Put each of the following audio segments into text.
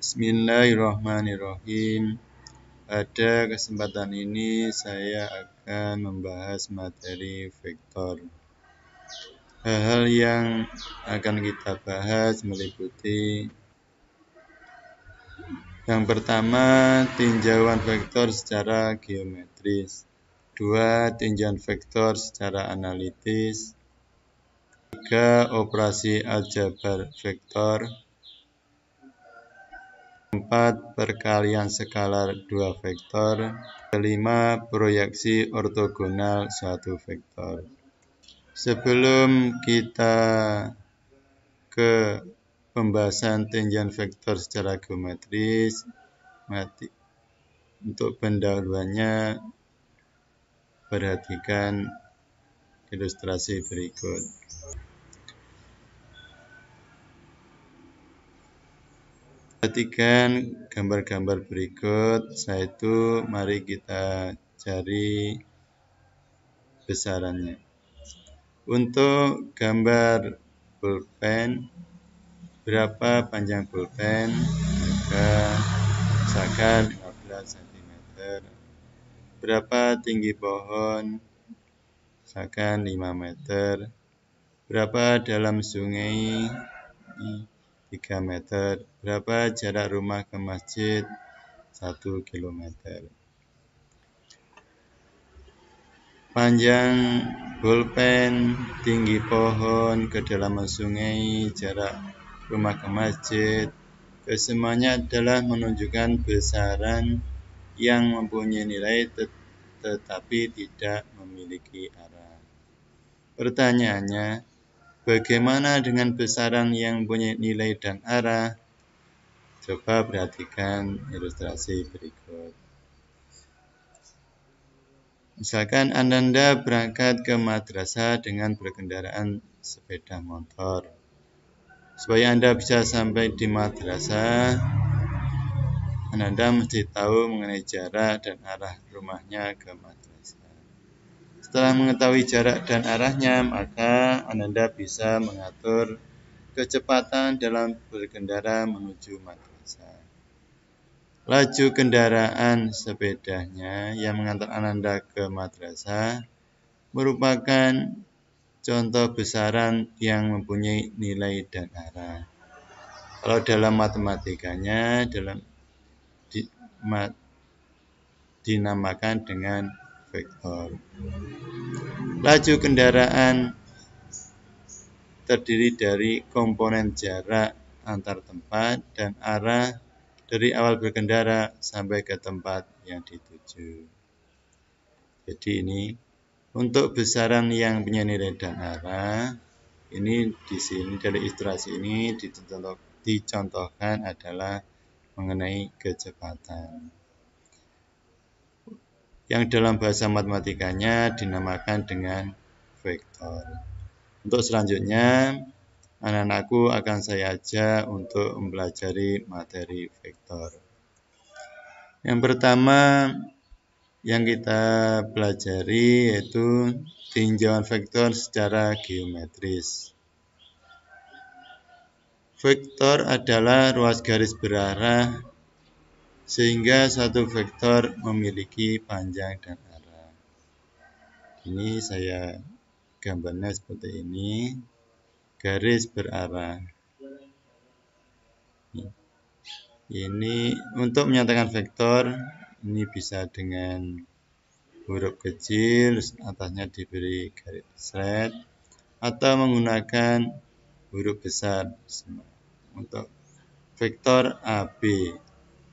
Bismillahirrahmanirrahim. Pada kesempatan ini saya akan membahas materi vektor. Hal-hal yang akan kita bahas meliputi yang pertama, tinjauan vektor secara geometris. 2. Tinjauan vektor secara analitis. 3. Operasi aljabar vektor. 4. Perkalian skalar dua vektor. 5. Proyeksi ortogonal suatu vektor. Sebelum kita ke pembahasan tinjauan vektor secara geometris, untuk pendahuluannya perhatikan ilustrasi berikut. Perhatikan gambar-gambar berikut, setelah itu mari kita cari besarannya. Untuk gambar pulpen, berapa panjang pulpen? Maka misalkan 15 cm. Berapa tinggi pohon? Misalkan 5 meter. Berapa dalam sungai? 3 meter. Berapa jarak rumah ke masjid? 1 kilometer. Panjang pulpen, tinggi pohon, kedalaman sungai, jarak rumah ke masjid, kesemuanya adalah menunjukkan besaran yang mempunyai nilai tetapi tidak memiliki arah. Pertanyaannya, bagaimana dengan besaran yang mempunyai nilai dan arah? Coba perhatikan ilustrasi berikut. Misalkan Anda berangkat ke madrasah dengan berkendaraan sepeda motor. Supaya Anda bisa sampai di madrasah, Anda mesti tahu mengenai jarak dan arah rumahnya ke madrasah. Setelah mengetahui jarak dan arahnya, maka Anda bisa mengatur kecepatan dalam berkendara menuju madrasah. Laju kendaraan sepedanya yang mengantar Anda ke madrasah merupakan contoh besaran yang mempunyai nilai dan arah. Kalau dalam matematikanya dinamakan dengan vektor. Laju kendaraan terdiri dari komponen jarak antar tempat dan arah dari awal berkendara sampai ke tempat yang dituju. Jadi ini untuk besaran yang punya nilai dan arah, ini di sini dari ilustrasi ini dicontohkan adalah mengenai kecepatan. Yang dalam bahasa matematikanya dinamakan dengan vektor. Untuk selanjutnya, anak-anakku akan saya ajak untuk mempelajari materi vektor. Yang pertama yang kita pelajari yaitu tinjauan vektor secara geometris. Vektor adalah ruas garis berarah sehingga satu vektor memiliki panjang dan arah. Ini saya gambarnya seperti ini, garis berarah. Ini untuk menyatakan vektor, ini bisa dengan huruf kecil, atasnya diberi garis seret, atau menggunakan huruf besar. Untuk vektor AB,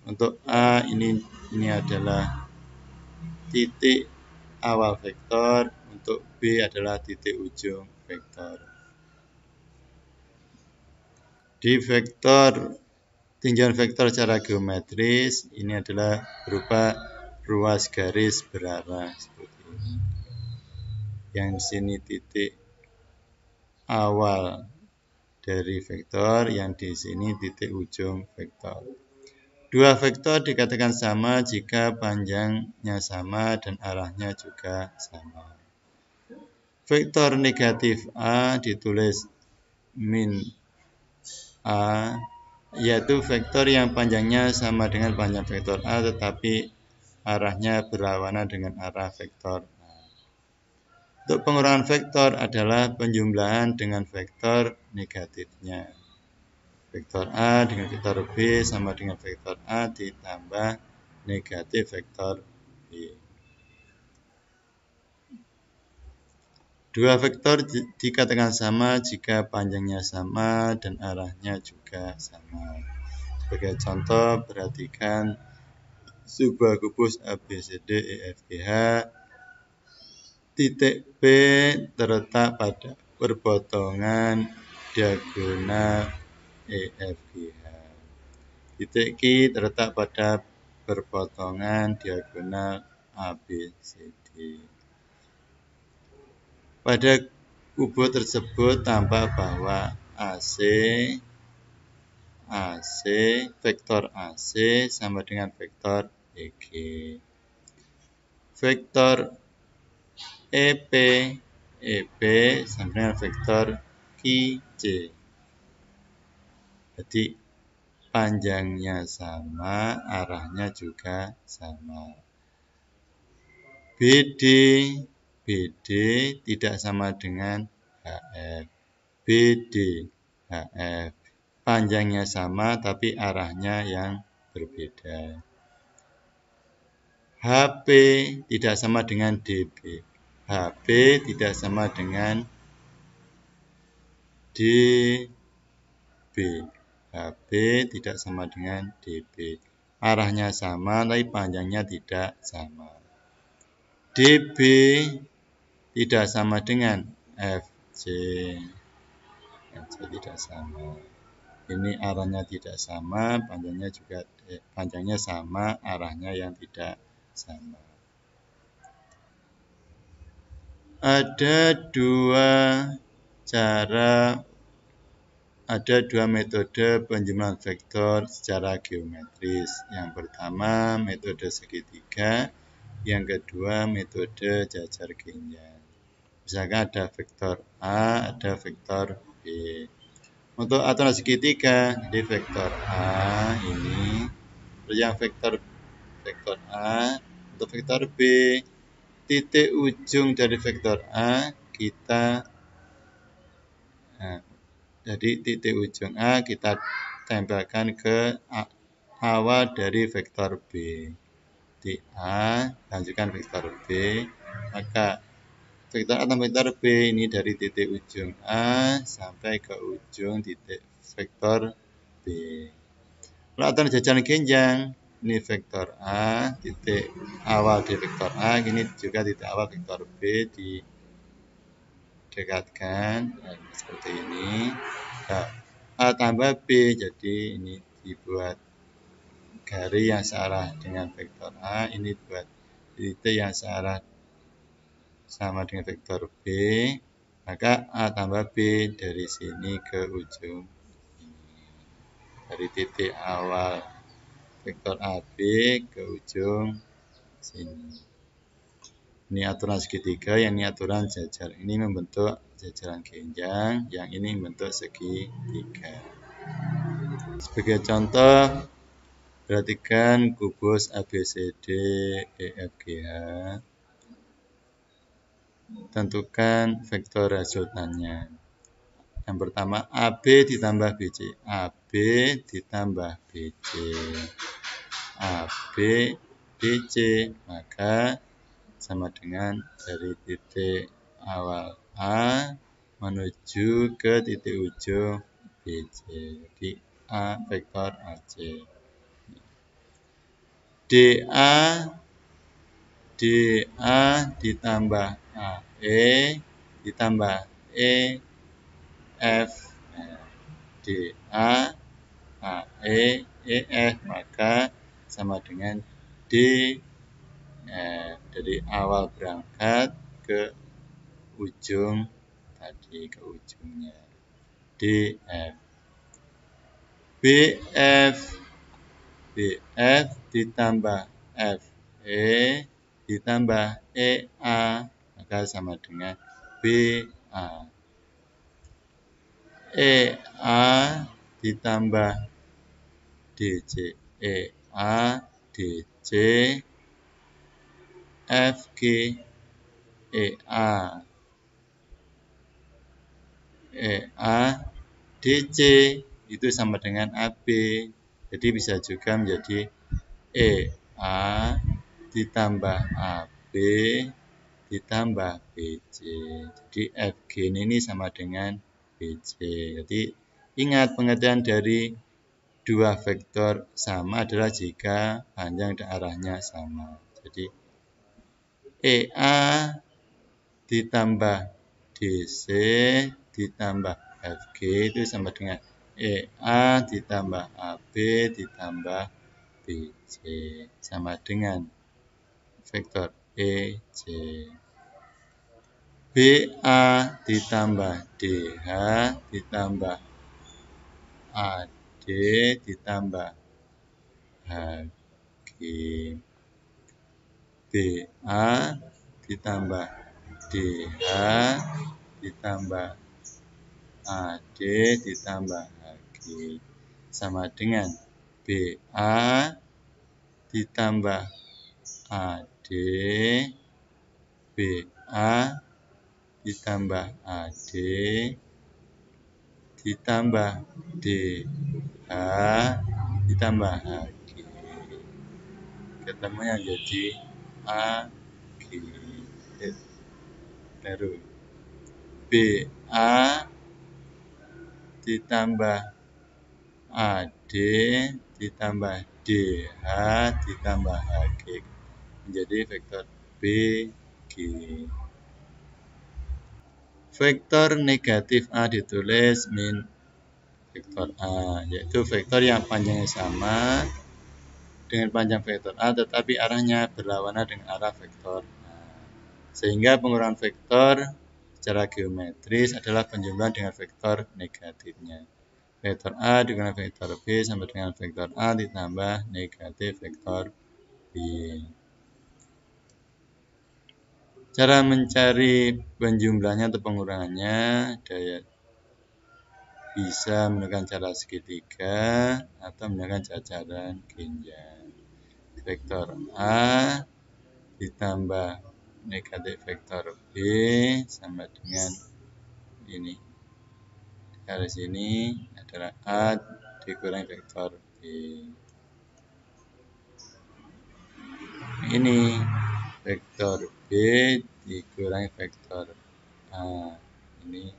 untuk A ini adalah titik awal vektor, untuk B adalah titik ujung vektor. Di vektor tinjauan vektor secara geometris ini adalah berupa ruas garis berarah seperti ini. Yang di sini titik awal dari vektor, yang di sini titik ujung vektor. Dua vektor dikatakan sama jika panjangnya sama dan arahnya juga sama. Vektor negatif A ditulis min A, yaitu vektor yang panjangnya sama dengan panjang vektor A tetapi arahnya berlawanan dengan arah vektor A. Untuk pengurangan vektor adalah penjumlahan dengan vektor negatifnya. Vektor A dengan vektor B sama dengan vektor A ditambah negatif vektor B. Dua vektor dikatakan sama jika panjangnya sama dan arahnya juga sama. Sebagai contoh, perhatikan sebuah kubus ABCD EFGH. Titik P terletak pada perpotongan diagonal EFGH. Titik Q terletak pada perpotongan diagonal ABCD. Pada kubus tersebut tampak bahwa vektor AC sama dengan vektor EG. Vektor EP sama dengan vektor QC. Jadi panjangnya sama, arahnya juga sama. BD tidak sama dengan HF. BD HF. Panjangnya sama tapi arahnya yang berbeda. HP tidak sama dengan DB. HP tidak sama dengan DB. HP tidak sama dengan DB. Arahnya sama tapi panjangnya tidak sama. DB tidak sama dengan FC. FC tidak sama. Ini arahnya tidak sama, panjangnya sama, arahnya yang tidak sama. Ada dua metode penjumlahan vektor secara geometris. Yang pertama metode segitiga, yang kedua metode jajar genjang. Misalkan ada vektor A, ada vektor B. Untuk aturan segitiga, jadi vektor A ini, yang vektor A, untuk vektor B, titik ujung dari vektor A jadi titik ujung A kita tempelkan ke awal dari vektor B. Di A, lanjutkan vektor B, maka vektor A dan vektor B ini dari titik ujung A sampai ke ujung titik vektor B. Kalau aturan jajaran genjang, ini vektor A, titik awal di vektor A, ini juga titik awal vektor B didekatkan seperti ini. Nah, A tambah B, jadi ini dibuat garis yang searah dengan vektor A, ini buat titik yang searah sama dengan vektor B, maka A tambah B dari sini ke ujung ini. Dari titik awal vektor AB ke ujung sini. Ini aturan segitiga, yang ini aturan jajar. Ini membentuk jajaran genjang, yang ini membentuk segitiga. Sebagai contoh, perhatikan kubus ABCD EFGH. Tentukan vektor resultannya. Yang pertama AB ditambah BC. AB ditambah BC. AB BC, maka sama dengan dari titik awal A menuju ke titik ujung BC. Jadi A vektor AC. DA ditambah AE ditambah EF. DA AE EF maka sama dengan DF. Dari awal berangkat ke ujung tadi, ke ujungnya DF. BF ditambah FE ditambah EA maka sama dengan BA. EA ditambah DC, EA DC, FG, EA, EA DC itu sama dengan AB. Jadi bisa juga menjadi EA ditambah AB ditambah BC. Jadi FG ini sama dengan BC. Jadi ingat pengertian dari dua vektor sama adalah jika panjang dan arahnya sama. Jadi EA ditambah DC ditambah FG itu sama dengan EA ditambah AB ditambah BC sama dengan vektor EC. BA ditambah DH ditambah AD ditambah HG. BA ditambah DH ditambah AD ditambah HG sama dengan BA ditambah AD BA ditambah AD ditambah DH ditambah HG. Ketemunya jadi AG. Baru BA ditambah AD ditambah DH ditambah HG menjadi vektor BG. Vektor negatif A ditulis min vektor A, yaitu vektor yang panjangnya sama dengan panjang vektor A tetapi arahnya berlawanan dengan arah vektor A. Sehingga pengurangan vektor secara geometris adalah penjumlahan dengan vektor negatifnya. Vektor A dikurangi vektor B sama dengan vektor A ditambah negatif vektor B. Cara mencari penjumlahannya atau pengurangannya bisa menggunakan cara segitiga atau menggunakan jajaran genjang. Vektor A ditambah negatif vektor B sama dengan ini. Garis ini adalah A dikurangi vektor B. Ini vektor B dikurangi vektor A. Ini.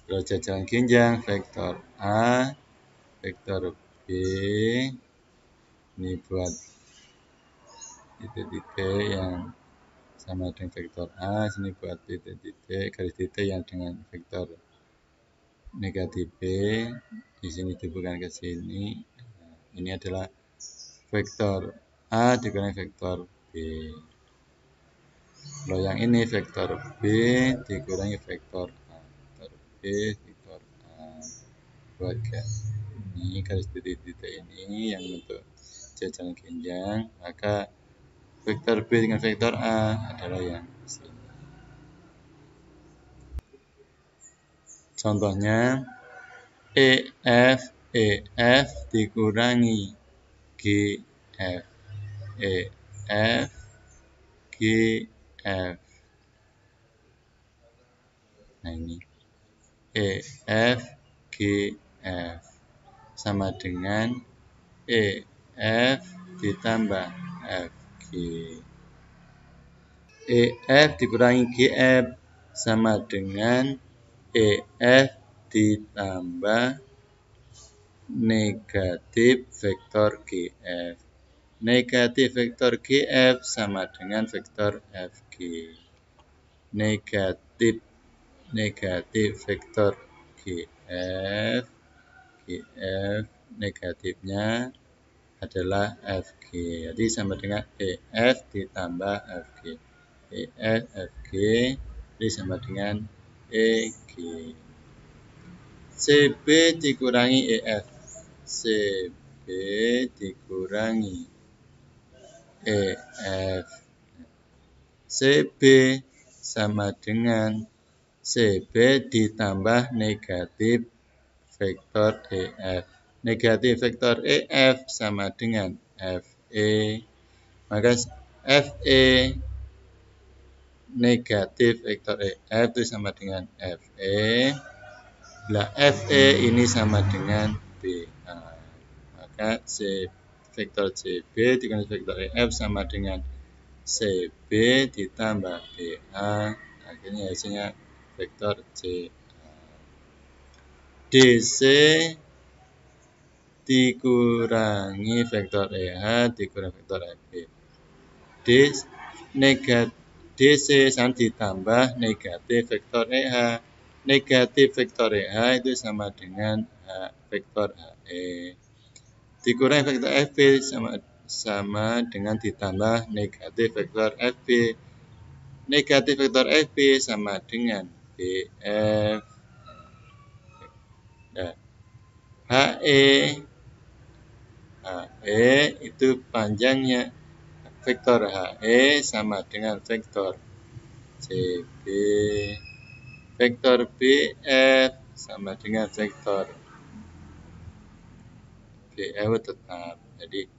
Kalau jajaran genjang vektor A, vektor B ini buat titik-titik yang sama dengan vektor A, sini buat titik-titik garis titik yang dengan vektor negatif B, di sini dihubungkan ke sini. Ini adalah vektor A dikurangi vektor B. Kalau yang ini vektor B dikurangi vektor A, vektor B vektor A. Buat ini garis titik-titik ini yang untuk jajaran genjang, maka vektor B dengan vektor A adalah yang sini. Contohnya EF dikurangi GF, EF GF. Nah ini EF GF sama dengan EF ditambah FG. EF dikurangi GF sama dengan EF ditambah negatif vektor GF. Negatif vektor GF sama dengan vektor FG. Negatif vektor GF negatifnya adalah FG. Jadi sama dengan EF ditambah FG. EF FG jadi sama dengan EG. CB dikurangi EF. CB dikurangi EF. CB sama dengan CB ditambah negatif vektor EF. Negatif vektor EF sama dengan FE. Maka FE negatif vektor EF itu sama dengan FE. Bila FE ini sama dengan BA. Maka vektor CB dikali vektor EF sama dengan CB ditambah BA. Akhirnya hasilnya vektor CA. DC dikurangi vektor EH dikurangi vektor FB. DC sama ditambah negatif vektor EH. Negatif vektor EH itu sama dengan vektor HE. Dikurangi vektor FB sama dengan ditambah negatif vektor FB. Negatif vektor FB sama dengan BF. Nah, HE itu panjangnya vektor HE sama dengan vektor CB. Vektor BF sama dengan vektor BF tetap. Jadi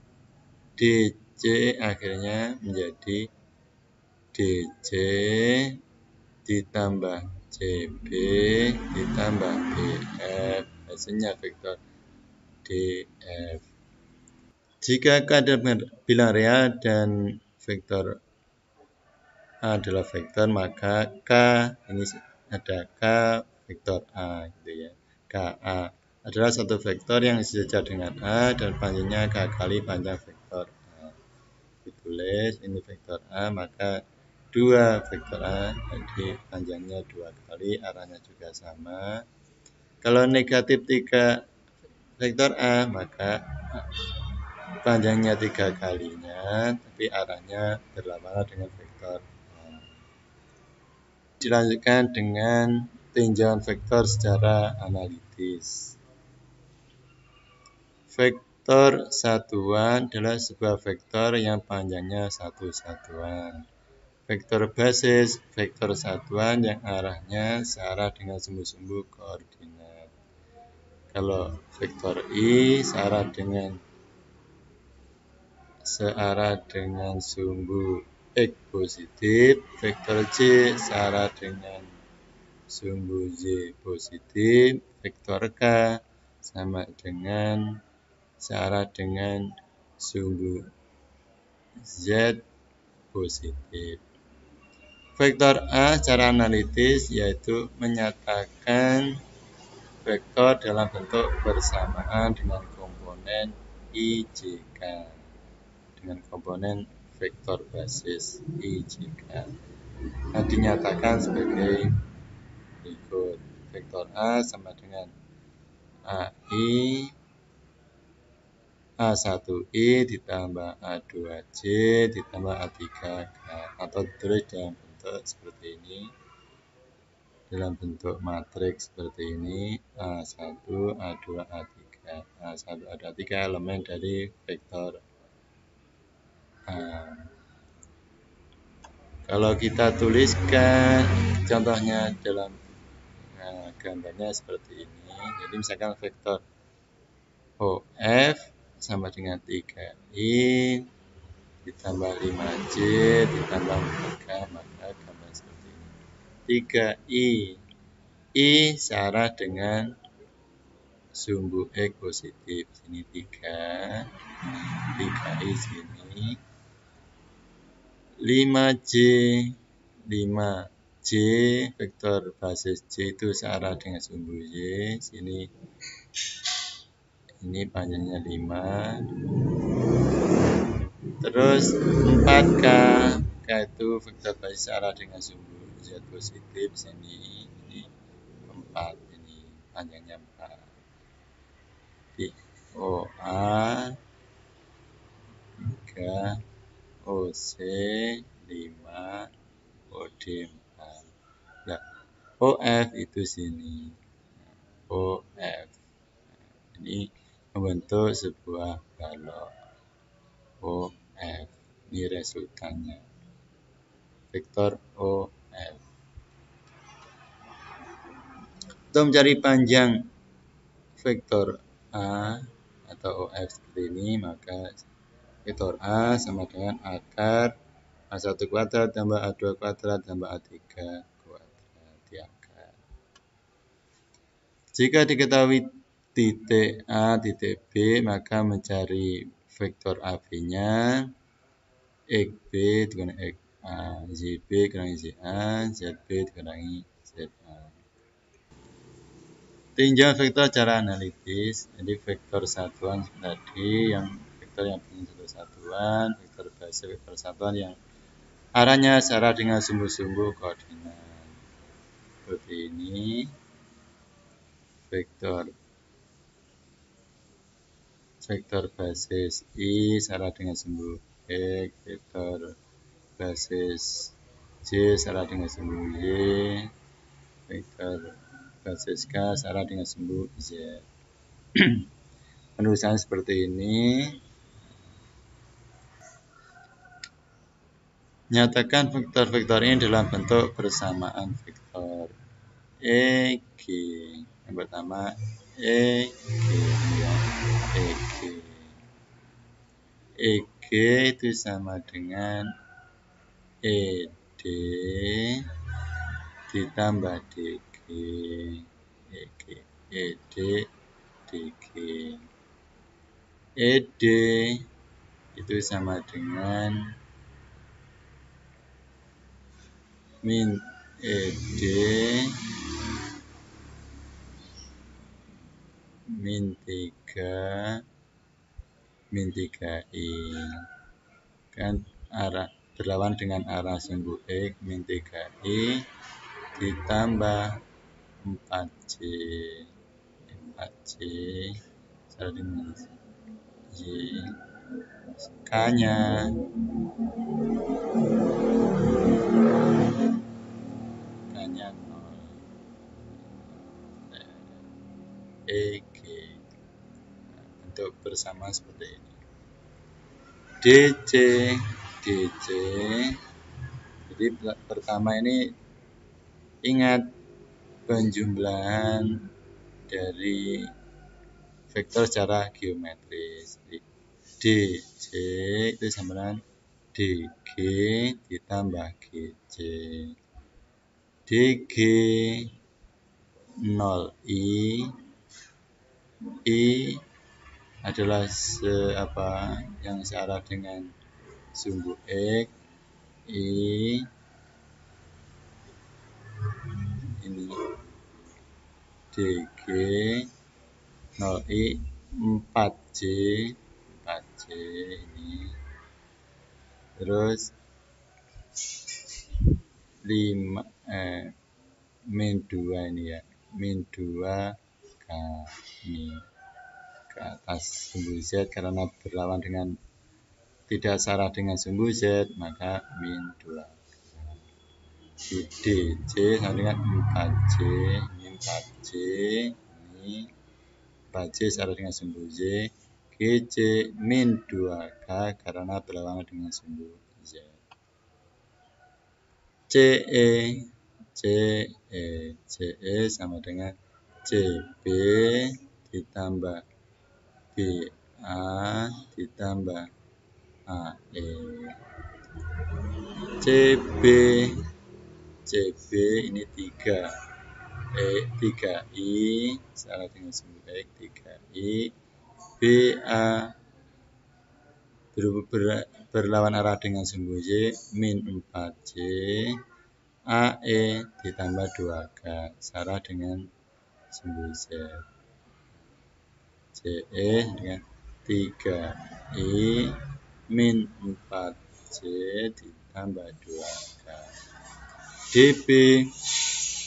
DC akhirnya menjadi DC ditambah CB ditambah BF. Hasilnya vektor DF. Jika K adalah bilang real dan vektor A adalah vektor, maka K ini ada K vektor A gitu ya. KA adalah satu vektor yang sejajar dengan A dan panjangnya K kali panjang vektor A. Ditulis ini vektor A, maka 2 vektor A, jadi panjangnya 2 kali, arahnya juga sama. Kalau negatif 3 vektor A, maka panjangnya 3 kalinya, tapi arahnya berlawanan dengan vektor A. Dilanjutkan dengan tinjauan vektor secara analitis. Vektor satuan adalah sebuah vektor yang panjangnya satu satuan. Vektor basis, vektor satuan yang arahnya searah dengan sumbu-sumbu koordinat. Kalau vektor I searah dengan sumbu X positif, vektor J searah dengan sumbu Y positif, vektor K sama dengan searah dengan sumbu Z positif. Vektor A secara analitis yaitu menyatakan vektor dalam bentuk bersamaan dengan komponen IJK, dengan komponen vektor basis IJK. Nah, dinyatakan sebagai berikut. Vektor A sama dengan AI A1I ditambah A2J ditambah A3K, atau ditulis dalam bentuk seperti ini, dalam bentuk matriks seperti ini, A1, A2, A3. A1, A2, A3 elemen dari vektor A. Kalau kita tuliskan contohnya dalam gambarnya seperti ini, jadi misalkan vektor OF sama dengan 3I ditambah 5J ditambah 4K, maka gambar seperti ini. 3I searah dengan sumbu X positif, sini 3I sini. 5J vektor basis J itu searah dengan sumbu Y, sini ini panjangnya 5. Terus 4K, K itu vektor basis searah dengan sumbu Z positif, sini ini 4, ini panjangnya 4. Di OA 3, OC 5, OD 4. Nah, OF itu sini. OF ini membentuk sebuah balok. OF ini resultannya. Vektor OF. Untuk mencari panjang vektor A atau OF seperti ini, maka vektor A sama dengan akar A1 kuadrat tambah A2 kuadrat tambah A3 kuadrat di akar. Jika diketahui titik A, titik B, maka mencari vektor AB-nya XB dikurangi XA, ZB dikurangi ZA, ZB dikurangi ZA. Tinjau vektor secara analitis. Jadi vektor satuan tadi yang vektor yang punya satu satuan, vektor basis, vektor satuan yang arahnya searah dengan sumbu-sumbu koordinat. Seperti ini. Vektor basis I searah dengan sumbu X, vektor basis J searah dengan sumbu Y, vektor basis K searah dengan sumbu Z. Penulisan seperti ini. Nyatakan vektor-vektor ini dalam bentuk persamaan vektor EG. Yang pertama EG ya, EG. EG itu sama dengan ED ditambah DG. EG, ED, DG. ED itu sama dengan min ED min 3I, kan arah berlawan dengan arah sumbu X min 3I ditambah 4J 4J sama dengan Y, K-nya K-nya 0, EG. Bentuk bersamaan seperti ini. DC, DC. Jadi pertama ini ingat penjumlahan dari vektor secara geometris. DC itu sama dengan DG ditambah GC. DG 0I, I adalah yang searah dengan sumbu X, I ini DG 0I 4J ini, terus min 2 ini ya, min 2K ini ke atas sumbu Z karena berlawan dengan tidak searah dengan sumbu Z, maka min 2. DJ sama dengan 4J, ini 4J, ini 4J searah dengan sumbu Z, GC min 2K karena berlawanan dengan sumbu Z. CE sama dengan CB ditambah BA ditambah AE. CB ini 3I searah dengan sumbu X 3I, BA berlawan arah dengan sumbu Y min 4J, AE ditambah 2K searah dengan sumbu Z. CE dengan 3I min 4J ditambah 2K.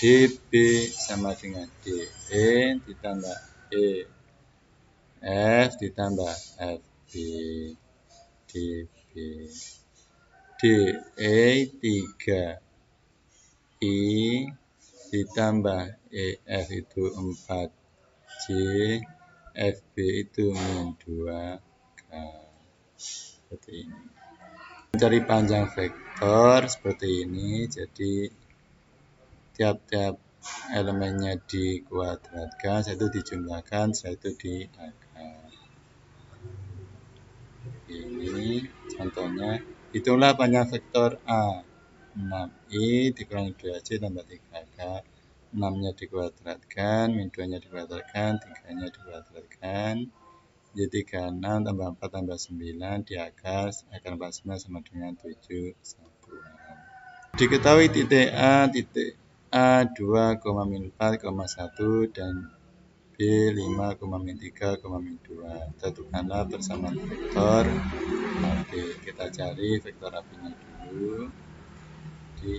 DB sama dengan DE ditambah EF ditambah FB. DB DE 3I ditambah EF itu 4J, FB itu min 2K. Seperti ini. Mencari panjang vektor seperti ini. Jadi tiap-tiap elemennya dikuadratkan, setelah itu dijumlahkan, setelah itu diakar. Ini contohnya, hitunglah panjang vektor A. 6i dikurangi 2c tambah 3k. 6-nya dikuadratkan, min 2-nya dikuadratkan, 3-nya dikuadratkan. Jadi 36 tambah 4 tambah 9 diakar, akar 49 sama dengan 7 satuan. Diketahui titik A 2,4,1 dan B 5,3,2. Tentukanlah persamaan vektor AB. Kita cari vektor AB-nya dulu. Di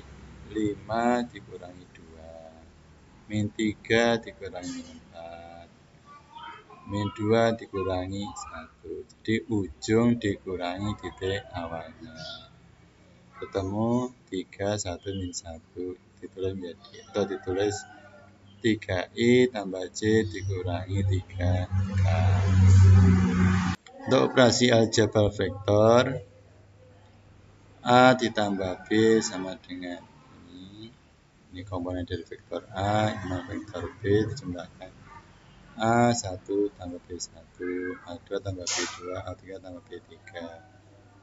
5 dikurangi 2. Min 3 dikurangi 4. Min 2 dikurangi 1. Jadi ujung dikurangi titik awalnya. Ketemu 3, 1, min 1. Ditulis menjadi, atau ditulis 3i tambah c dikurangi 3k. Untuk operasi aljabar vektor, A ditambah B sama dengan ini. Ini komponen dari vektor A, ini vektor B dijumlahkan. A1 tambah B1, A2 tambah B2, A3 tambah B3.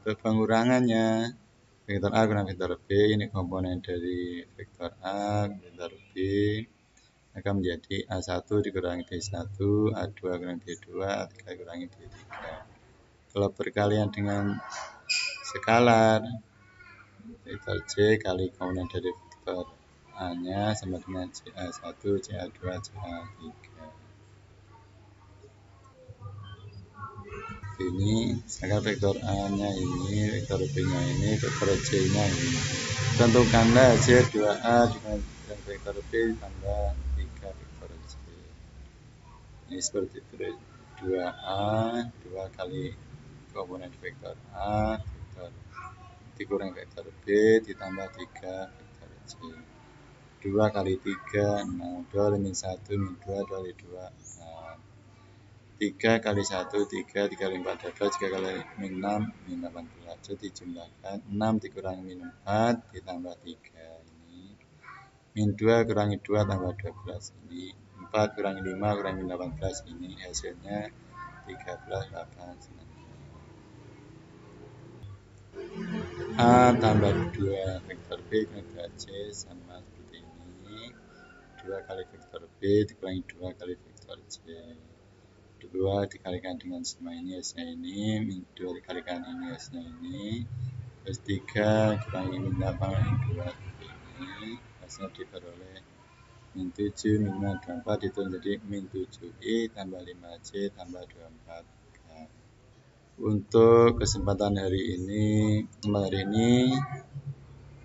Untuk pengurangannya, vektor A kurang vektor B, ini komponen dari vektor A, vektor B, akan menjadi A1 dikurangi B1, A2 kurangi B2, A3 kurangi B3. Kalau perkalian dengan skalar, vektor C kali komponen dari vektor A-nya sama dengan CA1, CA2, CA3. Ini, sekarang vektor A-nya ini, vektor B-nya ini, vektor C-nya ini. Tentukanlah hasil 2A dengan vektor B tambah 3 vektor C. Ini seperti itu, 2A, 2 kali komponen vektor A, vektor dikurangi vektor B, ditambah 3 vektor C. 2 kali 3, 6, 2 kali min 1, min 2, 2 kali 2, 4. 3 kali 1, 3, 3 kali 4, 12, 3 kali min 6, min 18. Jadi dijumlahkan 6 dikurangi min 4, ditambah 3 ini. Min 2 kurangi 2 tambah 12 ini. 4 kurangi 5 kurangi min 18 ini. Hasilnya 13, 8, 9. A tambah 2 vektor B dengan 2C sama seperti ini. 2 kali vektor B dikurangi 2 kali vektor C. 2 dikalikan dengan sama ini, hasilnya ini. Min 2 dikalikan ini, hasilnya ini. Terus 3 kurangi min 8 min 2 seperti ini. Hasilnya diperoleh min 7, min 5, 24 itu menjadi min 7i tambah 5c tambah 24k. Untuk kesempatan hari ini,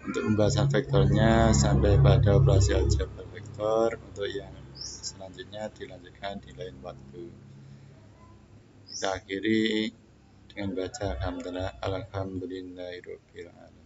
untuk pembahasan vektornya sampai pada operasi aljabar vektor. Untuk yang selanjutnya dilanjutkan di lain waktu. Kita akhiri dengan baca alhamdulillahirabbil alamin.